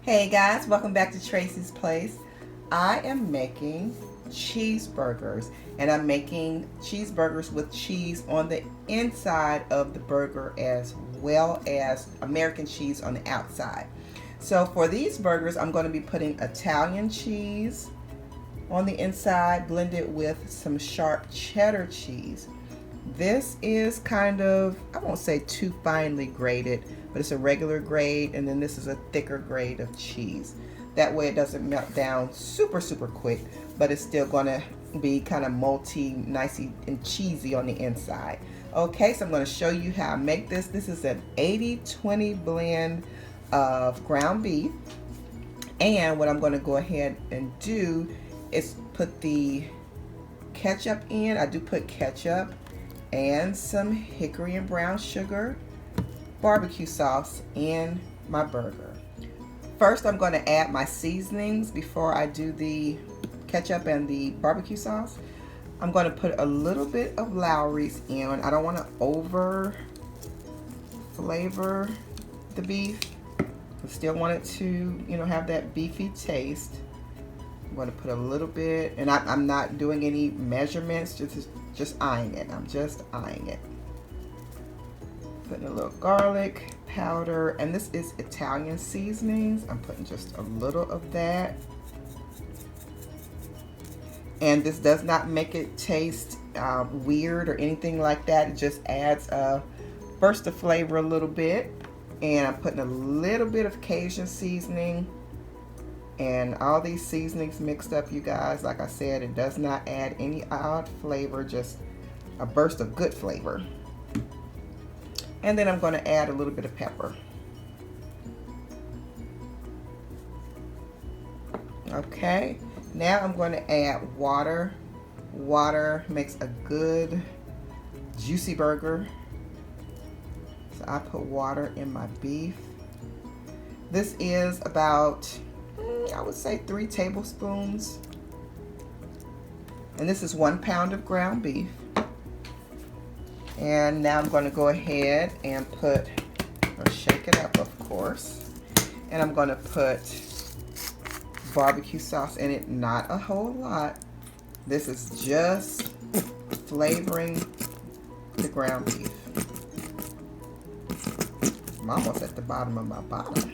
Hey guys, welcome back to Tracie's Place. I am making cheeseburgers, and I'm making cheeseburgers with cheese on the inside of the burger as well as American cheese on the outside. So for these burgers, I'm going to be putting Italian cheese on the inside blended with some sharp cheddar cheese. This is kind of, I won't say too finely grated, but it's a regular grade, and then this is a thicker grade of cheese. That way it doesn't melt down super quick, but it's still gonna be kind of malty, nicey and cheesy on the inside. Okay, so I'm gonna show you how I make this. This is an 80-20 blend of ground beef. And what I'm gonna go ahead and do is put the ketchup in. I do put ketchup and some hickory and brown sugar barbecue sauce in my burger. First, I'm going to add my seasonings before I do the ketchup and the barbecue sauce. I'm going to put a little bit of Lowry's in. I don't want to over flavor the beef. I still want it to, have that beefy taste. I'm going to put a little bit, and I'm not doing any measurements, just eyeing it. I'm just eyeing it. Putting a little garlic powder, and this is Italian seasonings. I'm putting just a little of that. And this does not make it taste weird or anything like that. It just adds a burst of flavor a little bit. And I'm putting a little bit of Cajun seasoning. And all these seasonings mixed up, you guys, like I said, it does not add any odd flavor, just a burst of good flavor. And then I'm going to add a little bit of pepper. Okay, now I'm going to add water. Water makes a good juicy burger. So I put water in my beef. This is about, I would say 3 tablespoons. And this is 1 pound of ground beef. And now I'm going to go ahead and shake it up, of course. And I'm going to put barbecue sauce in it, not a whole lot. This is just flavoring the ground beef. I'm almost at the bottom of my bottom.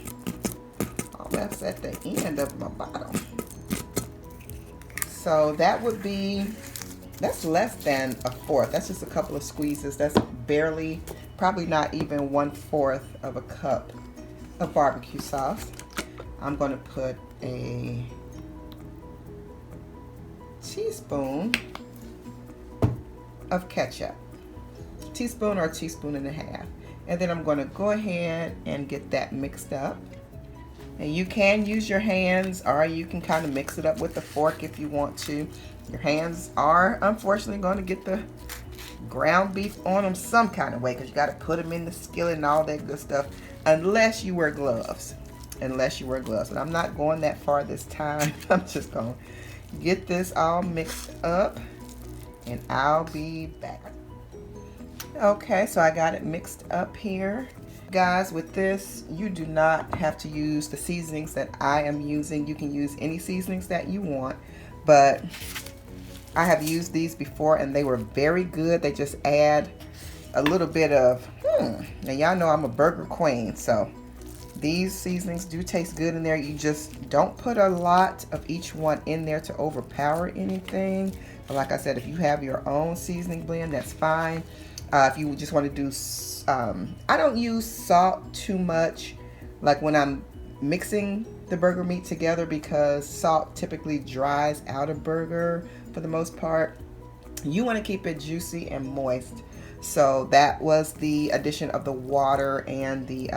Oh, that's at the end of my bottom. So that would be, that's less than a fourth. That's just a couple of squeezes. That's barely, probably not even 1/4 of a cup of barbecue sauce. I'm going to put a teaspoon of ketchup. Teaspoon or a teaspoon and a half. And then I'm going to go ahead and get that mixed up. And you can use your hands, or you can kind of mix it up with a fork if you want to. Your hands are unfortunately going to get the ground beef on them some kind of way, because you got to put them in the skillet and all that good stuff, unless you wear gloves. Unless you wear gloves. And I'm not going that far this time. I'm just going to get this all mixed up, and I'll be back. Okay, so I got it mixed up here. Guys, with this, you do not have to use the seasonings that I am using. You can use any seasonings that you want, but I have used these before and they were very good. They just add a little bit of, now y'all know I'm a burger queen, so these seasonings do taste good in there. You just don't put a lot of each one in there to overpower anything. But like I said, if you have your own seasoning blend, that's fine. If you just want to do, I don't use salt too much, like when I'm mixing the burger meat together, because salt typically dries out a burger for the most part. You want to keep it juicy and moist. So that was the addition of the water and the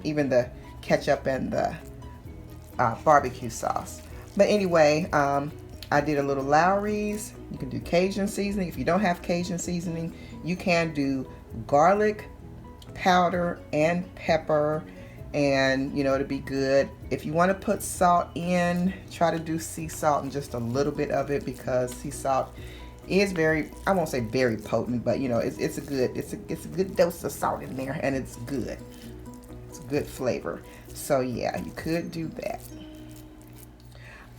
even the ketchup and the barbecue sauce. But anyway, I did a little Lowry's. You can do Cajun seasoning. If you don't have Cajun seasoning, you can do garlic powder and pepper, and it'll be good. If you want to put salt in, try to do sea salt and just a little bit of it, because sea salt is very, I won't say very potent, but it's a good dose of salt in there, and it's good. It's a good flavor. So yeah, you could do that.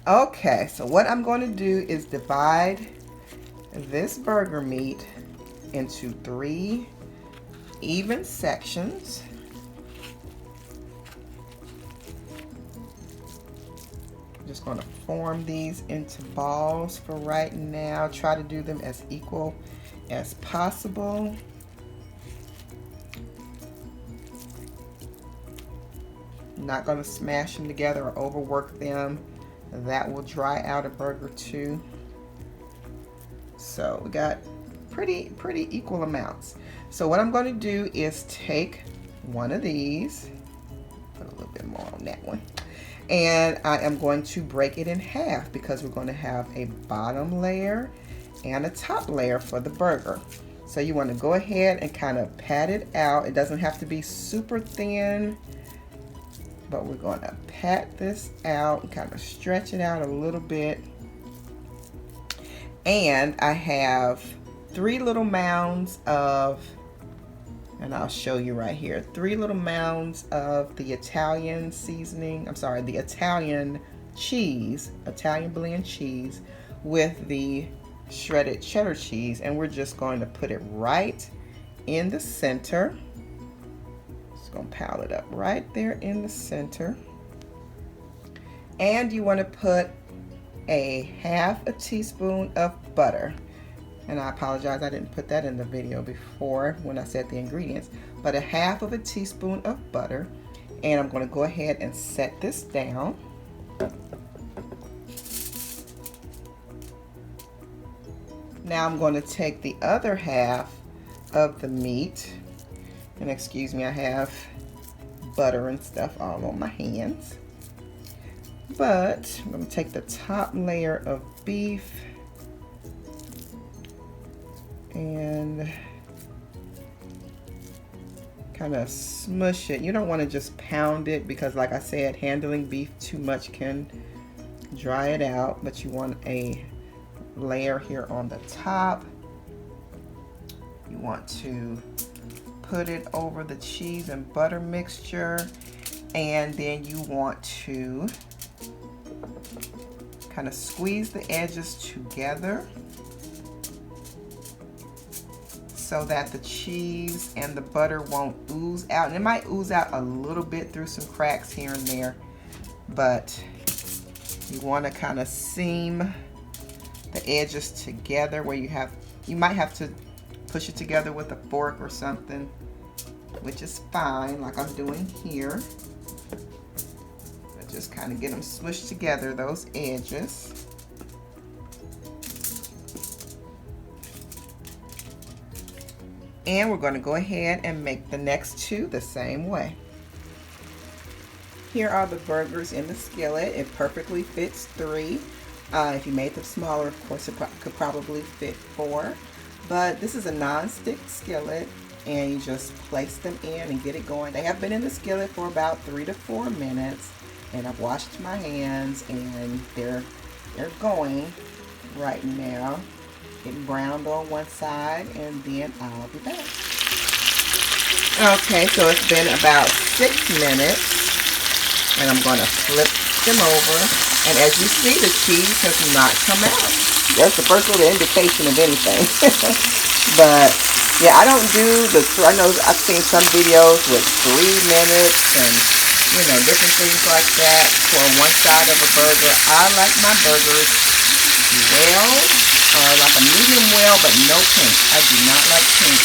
Okay, so what I'm going to do is divide this burger meat into 3 even sections. I'm just going to form these into balls for right now. Try to do them as equal as possible. Not going to smash them together or overwork them. That will dry out a burger too. So we got pretty equal amounts. So what I'm going to do is take one of these, put a little bit more on that one, and I am going to break it in half because we're going to have a bottom layer and a top layer for the burger. So you want to go ahead and kind of pat it out. It doesn't have to be super thin, but we're going to pat this out and kind of stretch it out a little bit. And I have 3 little mounds of, and I'll show you right here, 3 little mounds of the Italian seasoning, I'm sorry, the Italian cheese, Italian blend cheese with the shredded cheddar cheese, and we're just going to put it right in the center. Just gonna pile it up right there in the center. And you want to put a 1/2 teaspoon of butter. And I apologize, I didn't put that in the video before when I said the ingredients, but a 1/2 teaspoon of butter. And I'm going to go ahead and set this down. Now I'm going to take the other half of the meat, and excuse me, I have butter and stuff all on my hands. But I'm going to take the top layer of beef and kind of smush it. You don't want to just pound it because, like I said, handling beef too much can dry it out, but you want a layer here on the top. You want to put it over the cheese and butter mixture, and then you want to kind of squeeze the edges together so that the cheese and the butter won't ooze out. And it might ooze out a little bit through some cracks here and there, but you want to kind of seam the edges together where you might have to push it together with a fork or something, which is fine, like I'm doing here. But just kind of get them smushed together, those edges. And we're going to go ahead and make the next 2 the same way. Here are the burgers in the skillet. It perfectly fits 3. If you made them smaller, of course, it could probably fit 4. But this is a non-stick skillet, and you just place them in and get it going. They have been in the skillet for about 3 to 4 minutes, and I've washed my hands, and they're going right now. Getting browned on one side, and then I'll be back. Okay, so it's been about 6 minutes, and I'm going to flip them over. And as you see, the cheese has not come out. That's the first little indication of anything. But yeah, I don't do the, I know I've seen some videos with 3 minutes and, you know, different things like that for one side of a burger. I like my burgers well, like a medium well, but no pink. I do not like pink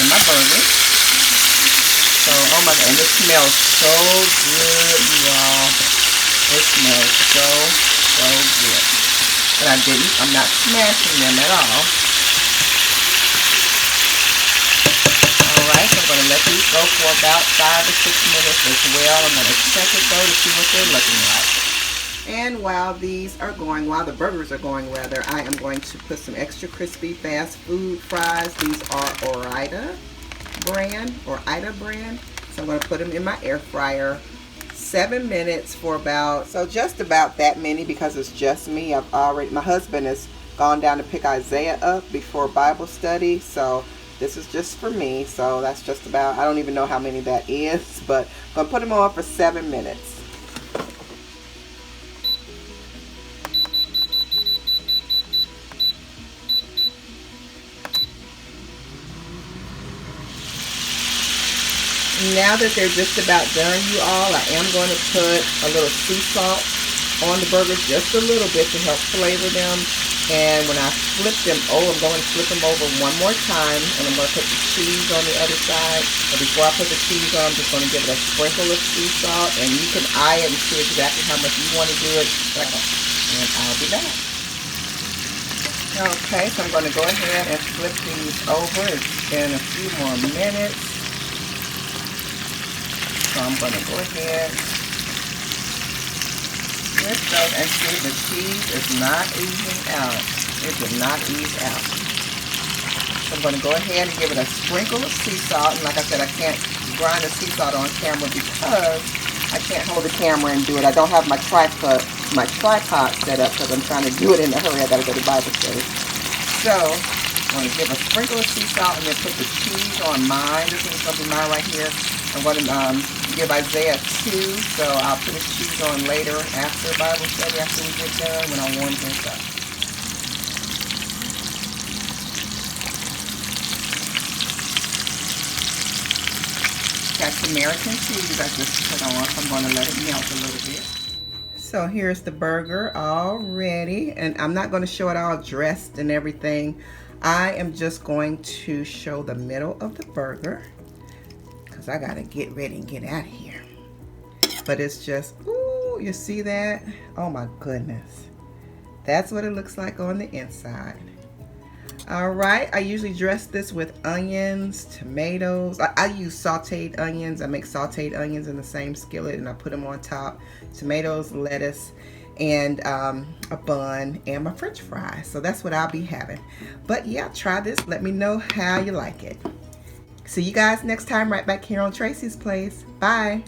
in my burgers. So, oh my God, and it smells so good, y'all. It smells so good. But I'm not smashing them at all. Alright, so I'm going to let these go for about 5 or 6 minutes as well. I'm going to check it though to see what they're looking like. And while the burgers are going rather, I am going to put some extra crispy fast food fries. These are Ore-Ida brand. So I'm going to put them in my air fryer. 7 minutes for just about that many because it's just me. My husband has gone down to pick Isaiah up before Bible study, so This is just for me, so that's just about, I don't even know how many that is, but I'm going to put them on for 7 minutes. Now that they're just about done, you all, I am going to put a little sea salt on the burgers, just a little bit to help flavor them. And when I flip them over, I'm going to flip them over one more time, and I'm going to put the cheese on the other side. But before I put the cheese on, I'm just going to give it a sprinkle of sea salt, and you can eye it and see exactly how much you want to do it. And I'll be back. Okay, so I'm going to go ahead and flip these over. It's been a few more minutes. So I'm going to go ahead, flip those, and see the cheese is not easing out. It did not ease out. So I'm going to go ahead and give it a sprinkle of sea salt. And like I said, I can't grind the sea salt on camera because I can't hold the camera and do it. I don't have my tripod set up because I'm trying to do it in a hurry. I got to go to Bible study. So I'm going to give a sprinkle of sea salt and then put the cheese on mine. This is going to be mine right here. I'm going to give Isaiah 2, so I'll put the cheese on later after Bible study, after we get done, when I warm this up. That's American cheese I just put on, so I'm going to let it melt a little bit. So here's the burger all ready, and I'm not going to show it all dressed and everything. I am just going to show the middle of the burger, because I gotta get ready and get out of here. But it's just, ooh, you see that? Oh my goodness. That's what it looks like on the inside. All right, I usually dress this with onions, tomatoes. I use sauteed onions. I make sauteed onions in the same skillet and I put them on top. Tomatoes, lettuce, and a bun and my french fries. So that's what I'll be having. But yeah, try this. Let me know how you like it. See you guys next time right back here on Tracie's Place. Bye.